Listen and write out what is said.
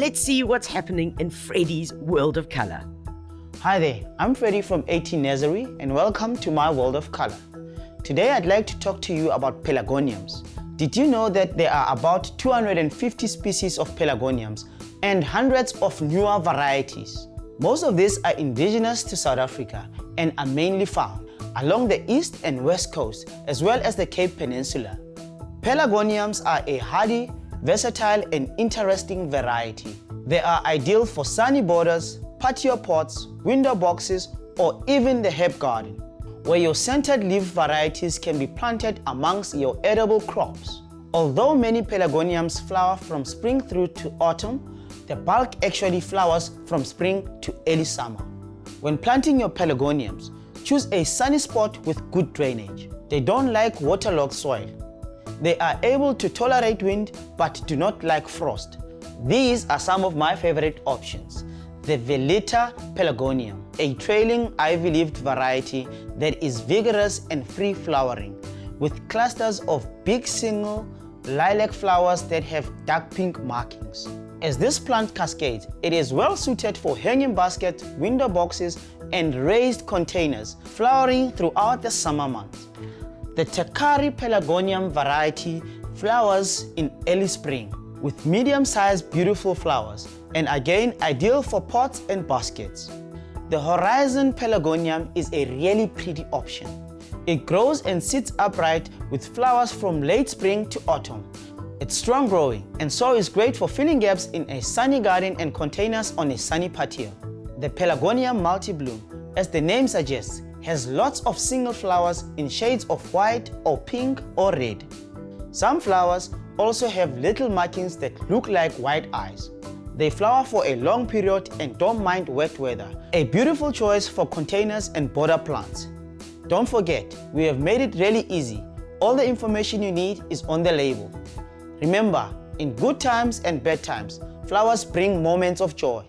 let's see what's happening in Freddie's world of color. Hi there, I'm Freddie from AT Nursery and welcome to my world of color. Today I'd like to talk to you about pelargoniums. Did you know that there are about 250 species of pelargoniums and hundreds of newer varieties? Most of these are indigenous to South Africa and are mainly found along the east and west coast as well as the Cape Peninsula. Pelargoniums are a hardy, versatile and interesting variety. They are ideal for sunny borders, patio pots, window boxes or even the herb garden, where your scented leaf varieties can be planted amongst your edible crops. Although many pelargoniums flower from spring through to autumn, the bulk actually flowers from spring to early summer. When planting your pelargoniums, choose a sunny spot with good drainage. They don't like waterlogged soil. They are able to tolerate wind but do not like frost. These are some of my favorite options. The Veleta pelargonium, a trailing ivy-leaved variety that is vigorous and free-flowering, with clusters of big single lilac flowers that have dark pink markings. As this plant cascades, it is well suited for hanging baskets, window boxes, and raised containers, flowering throughout the summer months. The Takari pelargonium variety flowers in early spring, with medium-sized beautiful flowers, and again ideal for pots and baskets. The Horizon pelargonium is a really pretty option. It grows and sits upright with flowers from late spring to autumn. It's strong growing and so is great for filling gaps in a sunny garden and containers on a sunny patio. The Pelargonium multi-bloom, as the name suggests, has lots of single flowers in shades of white or pink or red. Some flowers also have little markings that look like white eyes. They flower for a long period and don't mind wet weather. A beautiful choice for containers and border plants. Don't forget, we have made it really easy. All the information you need is on the label. Remember, in good times and bad times, flowers bring moments of joy.